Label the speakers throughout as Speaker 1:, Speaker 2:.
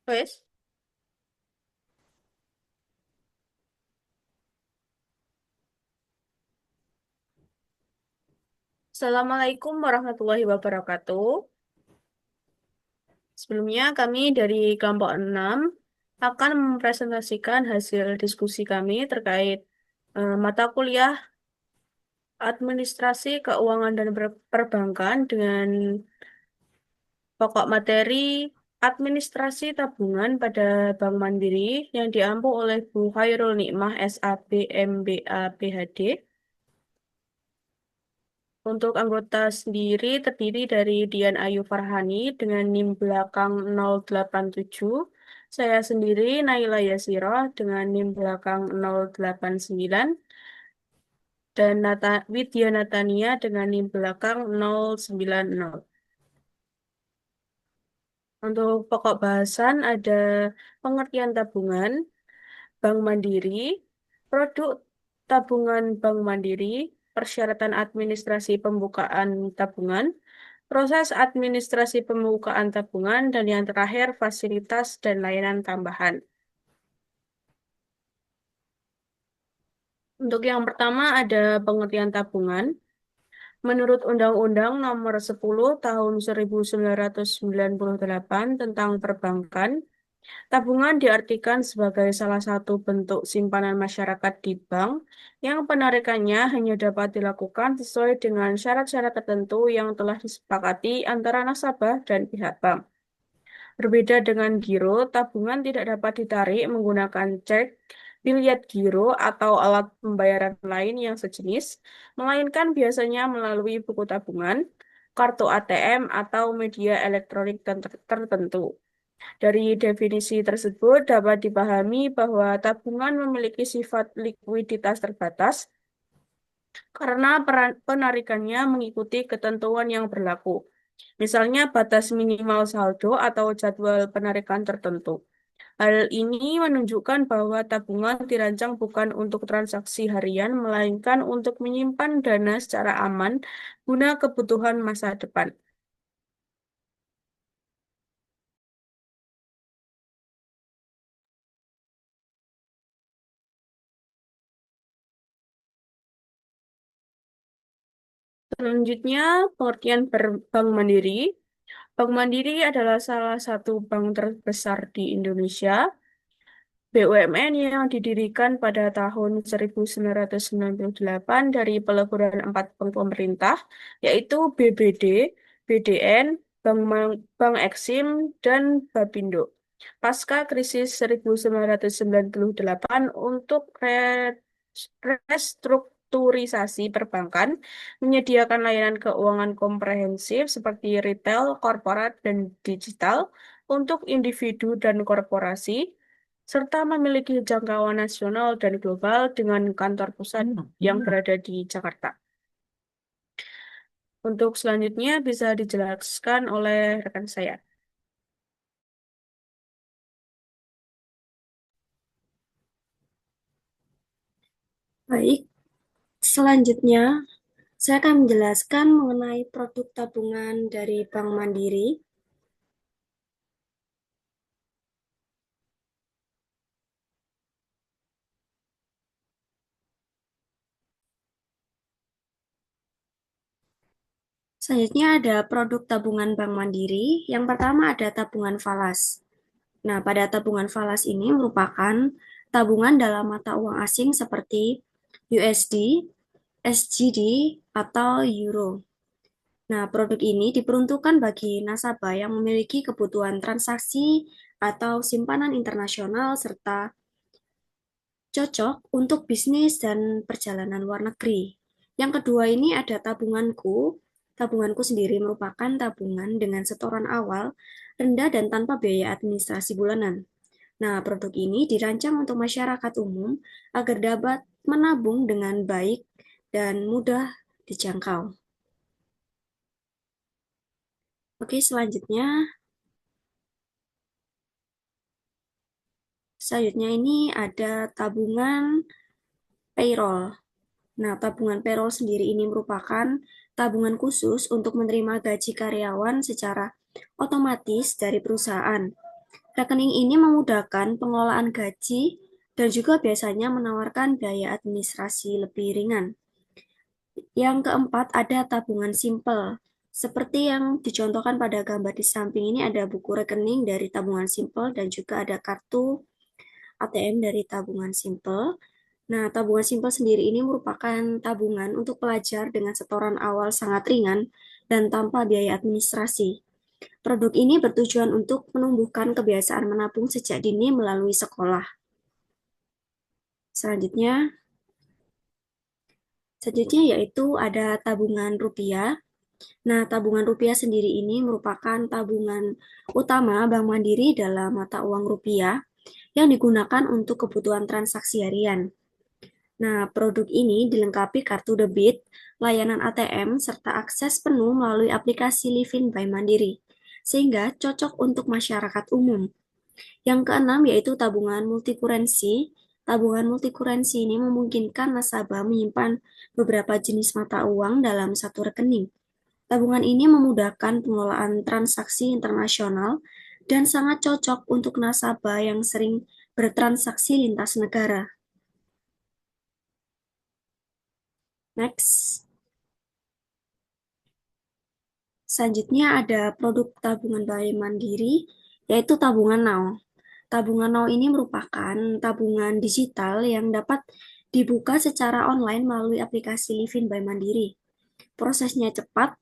Speaker 1: Wes, Assalamualaikum warahmatullahi wabarakatuh. Sebelumnya kami dari kelompok 6 akan mempresentasikan hasil diskusi kami terkait mata kuliah Administrasi Keuangan dan Perbankan dengan pokok materi Administrasi Tabungan pada Bank Mandiri yang diampu oleh Bu Khairul Nikmah SAB MBA PhD. Untuk anggota sendiri terdiri dari Dian Ayu Farhani dengan NIM belakang 087. Saya sendiri Naila Yasiro dengan NIM belakang 089. Dan Widya Natania dengan NIM belakang 090. Untuk pokok bahasan ada pengertian tabungan, Bank Mandiri, produk tabungan Bank Mandiri, persyaratan administrasi pembukaan tabungan, proses administrasi pembukaan tabungan, dan yang terakhir fasilitas dan layanan tambahan. Untuk yang pertama ada pengertian tabungan. Menurut Undang-Undang Nomor 10 Tahun 1998 tentang Perbankan, tabungan diartikan sebagai salah satu bentuk simpanan masyarakat di bank yang penarikannya hanya dapat dilakukan sesuai dengan syarat-syarat tertentu yang telah disepakati antara nasabah dan pihak bank. Berbeda dengan giro, tabungan tidak dapat ditarik menggunakan cek, biliet giro, atau alat pembayaran lain yang sejenis, melainkan biasanya melalui buku tabungan, kartu ATM, atau media elektronik tertentu. Dari definisi tersebut dapat dipahami bahwa tabungan memiliki sifat likuiditas terbatas karena penarikannya mengikuti ketentuan yang berlaku. Misalnya batas minimal saldo atau jadwal penarikan tertentu. Hal ini menunjukkan bahwa tabungan dirancang bukan untuk transaksi harian, melainkan untuk menyimpan dana secara aman guna kebutuhan masa depan. Selanjutnya, pengertian Bank Mandiri. Bank Mandiri adalah salah satu bank terbesar di Indonesia, BUMN yang didirikan pada tahun 1998 dari peleburan empat bank pemerintah, yaitu BBD, BDN, Bank Eksim, dan Bapindo. Pasca krisis 1998 untuk restrukturisasi perbankan, menyediakan layanan keuangan komprehensif seperti retail, korporat, dan digital untuk individu dan korporasi, serta memiliki jangkauan nasional dan global dengan kantor pusat yang berada di Jakarta. Untuk selanjutnya bisa dijelaskan oleh rekan saya.
Speaker 2: Baik, selanjutnya saya akan menjelaskan mengenai produk tabungan dari Bank Mandiri. Selanjutnya ada produk tabungan Bank Mandiri. Yang pertama ada tabungan falas. Nah, pada tabungan falas ini merupakan tabungan dalam mata uang asing seperti USD, SGD, atau Euro. Nah, produk ini diperuntukkan bagi nasabah yang memiliki kebutuhan transaksi atau simpanan internasional serta cocok untuk bisnis dan perjalanan luar negeri. Yang kedua ini ada tabunganku. Tabunganku sendiri merupakan tabungan dengan setoran awal rendah dan tanpa biaya administrasi bulanan. Nah, produk ini dirancang untuk masyarakat umum agar dapat menabung dengan baik dan mudah dijangkau. Oke, selanjutnya ini ada tabungan payroll. Nah, tabungan payroll sendiri ini merupakan tabungan khusus untuk menerima gaji karyawan secara otomatis dari perusahaan. Rekening ini memudahkan pengelolaan gaji dan juga biasanya menawarkan biaya administrasi lebih ringan. Yang keempat ada tabungan simpel. Seperti yang dicontohkan pada gambar di samping ini ada buku rekening dari tabungan simpel dan juga ada kartu ATM dari tabungan simpel. Nah, tabungan simpel sendiri ini merupakan tabungan untuk pelajar dengan setoran awal sangat ringan dan tanpa biaya administrasi. Produk ini bertujuan untuk menumbuhkan kebiasaan menabung sejak dini melalui sekolah. Selanjutnya, selanjutnya yaitu ada tabungan rupiah. Nah, tabungan rupiah sendiri ini merupakan tabungan utama Bank Mandiri dalam mata uang rupiah yang digunakan untuk kebutuhan transaksi harian. Nah, produk ini dilengkapi kartu debit, layanan ATM, serta akses penuh melalui aplikasi Livin by Mandiri, sehingga cocok untuk masyarakat umum. Yang keenam yaitu tabungan multikurensi. Tabungan multikurensi ini memungkinkan nasabah menyimpan beberapa jenis mata uang dalam satu rekening. Tabungan ini memudahkan pengelolaan transaksi internasional dan sangat cocok untuk nasabah yang sering bertransaksi lintas negara. Next. Selanjutnya ada produk tabungan Bank Mandiri, yaitu tabungan Now. Tabungan Now ini merupakan tabungan digital yang dapat dibuka secara online melalui aplikasi Livin by Mandiri. Prosesnya cepat,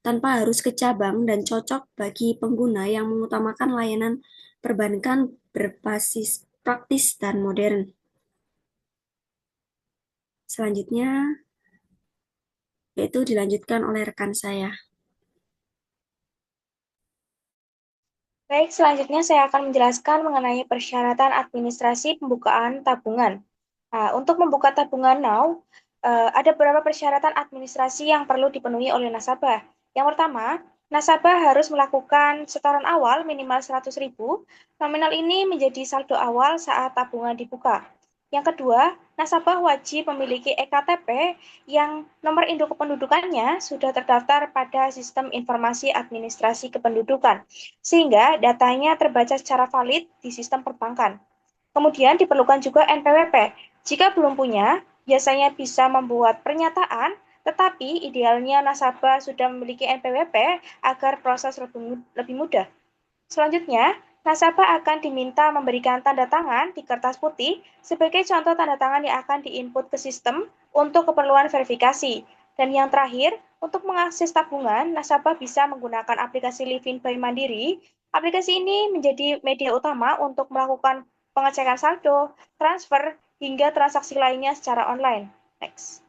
Speaker 2: tanpa harus ke cabang dan cocok bagi pengguna yang mengutamakan layanan perbankan berbasis praktis dan modern. Selanjutnya, yaitu dilanjutkan oleh rekan saya.
Speaker 3: Baik, selanjutnya saya akan menjelaskan mengenai persyaratan administrasi pembukaan tabungan. Nah, untuk membuka tabungan Now, ada beberapa persyaratan administrasi yang perlu dipenuhi oleh nasabah. Yang pertama, nasabah harus melakukan setoran awal minimal 100.000. Nominal ini menjadi saldo awal saat tabungan dibuka. Yang kedua, nasabah wajib memiliki eKTP yang nomor induk kependudukannya sudah terdaftar pada Sistem Informasi Administrasi Kependudukan, sehingga datanya terbaca secara valid di sistem perbankan. Kemudian diperlukan juga NPWP. Jika belum punya, biasanya bisa membuat pernyataan, tetapi idealnya nasabah sudah memiliki NPWP agar proses lebih mudah. Selanjutnya, nasabah akan diminta memberikan tanda tangan di kertas putih sebagai contoh tanda tangan yang akan diinput ke sistem untuk keperluan verifikasi. Dan yang terakhir, untuk mengakses tabungan, nasabah bisa menggunakan aplikasi Livin by Mandiri. Aplikasi ini menjadi media utama untuk melakukan pengecekan saldo, transfer, hingga transaksi lainnya secara online. Next.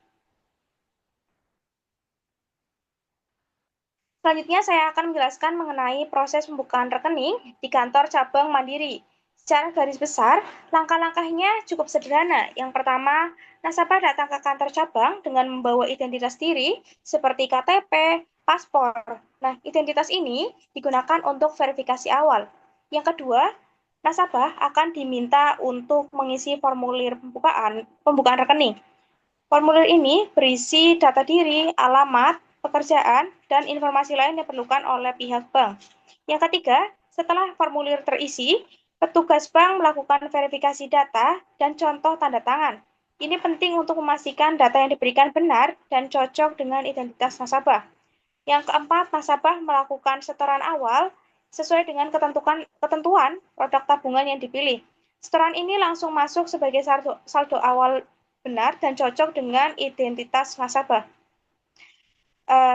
Speaker 3: Selanjutnya saya akan menjelaskan mengenai proses pembukaan rekening di kantor cabang Mandiri. Secara garis besar, langkah-langkahnya cukup sederhana. Yang pertama, nasabah datang ke kantor cabang dengan membawa identitas diri seperti KTP, paspor. Nah, identitas ini digunakan untuk verifikasi awal. Yang kedua, nasabah akan diminta untuk mengisi formulir pembukaan rekening. Formulir ini berisi data diri, alamat, pekerjaan, dan informasi lain yang diperlukan oleh pihak bank. Yang ketiga, setelah formulir terisi, petugas bank melakukan verifikasi data dan contoh tanda tangan. Ini penting untuk memastikan data yang diberikan benar dan cocok dengan identitas nasabah. Yang keempat, nasabah melakukan setoran awal sesuai dengan ketentuan produk tabungan yang dipilih. Setoran ini langsung masuk sebagai saldo awal benar dan cocok dengan identitas nasabah.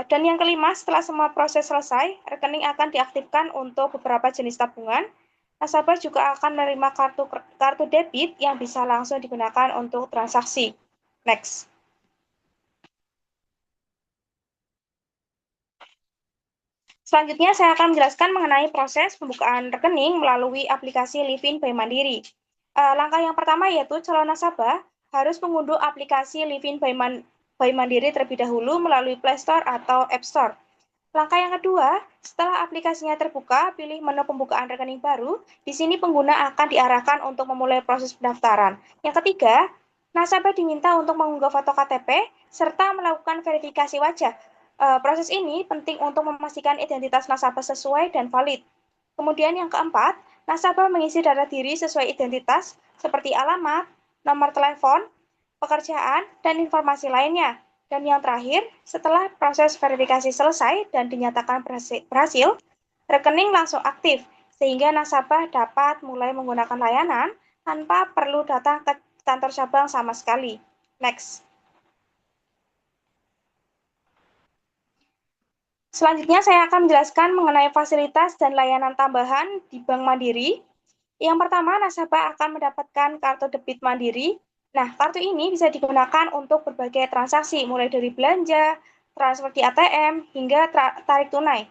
Speaker 3: Dan yang kelima, setelah semua proses selesai, rekening akan diaktifkan untuk beberapa jenis tabungan. Nasabah juga akan menerima kartu debit yang bisa langsung digunakan untuk transaksi. Next. Selanjutnya saya akan menjelaskan mengenai proses pembukaan rekening melalui aplikasi Livin by Mandiri. Langkah yang pertama yaitu calon nasabah harus mengunduh aplikasi Livin by Mandiri terlebih dahulu melalui Play Store atau App Store. Langkah yang kedua, setelah aplikasinya terbuka, pilih menu pembukaan rekening baru. Di sini pengguna akan diarahkan untuk memulai proses pendaftaran. Yang ketiga, nasabah diminta untuk mengunggah foto KTP serta melakukan verifikasi wajah. Proses ini penting untuk memastikan identitas nasabah sesuai dan valid. Kemudian yang keempat, nasabah mengisi data diri sesuai identitas seperti alamat, nomor telepon, pekerjaan, dan informasi lainnya. Dan yang terakhir, setelah proses verifikasi selesai dan dinyatakan berhasil, rekening langsung aktif, sehingga nasabah dapat mulai menggunakan layanan tanpa perlu datang ke kantor cabang sama sekali. Next. Selanjutnya saya akan menjelaskan mengenai fasilitas dan layanan tambahan di Bank Mandiri. Yang pertama, nasabah akan mendapatkan kartu debit Mandiri. Nah, kartu ini bisa digunakan untuk berbagai transaksi, mulai dari belanja, transfer di ATM, hingga tarik tunai.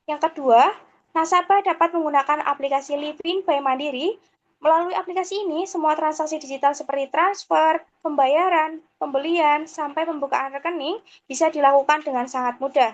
Speaker 3: Yang kedua, nasabah dapat menggunakan aplikasi Livin by Mandiri. Melalui aplikasi ini, semua transaksi digital seperti transfer, pembayaran, pembelian, sampai pembukaan rekening bisa dilakukan dengan sangat mudah.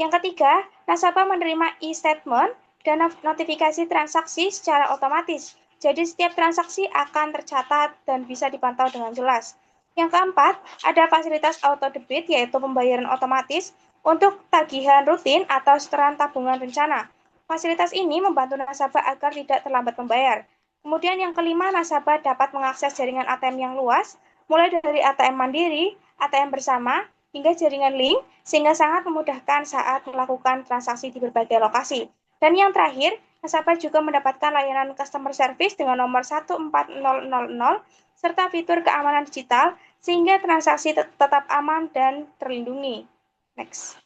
Speaker 3: Yang ketiga, nasabah menerima e-statement dan notifikasi transaksi secara otomatis. Jadi setiap transaksi akan tercatat dan bisa dipantau dengan jelas. Yang keempat, ada fasilitas auto debit yaitu pembayaran otomatis untuk tagihan rutin atau setoran tabungan rencana. Fasilitas ini membantu nasabah agar tidak terlambat membayar. Kemudian yang kelima, nasabah dapat mengakses jaringan ATM yang luas, mulai dari ATM Mandiri, ATM bersama, hingga jaringan link, sehingga sangat memudahkan saat melakukan transaksi di berbagai lokasi. Dan yang terakhir, nasabah juga mendapatkan layanan customer service dengan nomor 14000, serta fitur keamanan digital, sehingga transaksi tetap aman dan terlindungi. Next.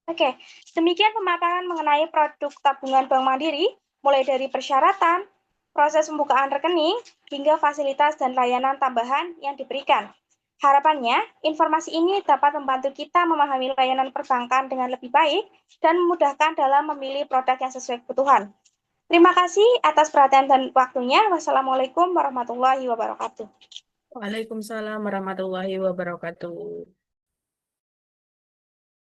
Speaker 3: Oke, demikian pemaparan mengenai produk tabungan Bank Mandiri, mulai dari persyaratan, proses pembukaan rekening, hingga fasilitas dan layanan tambahan yang diberikan. Harapannya, informasi ini dapat membantu kita memahami layanan perbankan dengan lebih baik dan memudahkan dalam memilih produk yang sesuai kebutuhan. Terima kasih atas perhatian dan waktunya. Wassalamualaikum warahmatullahi wabarakatuh.
Speaker 1: Waalaikumsalam warahmatullahi wabarakatuh.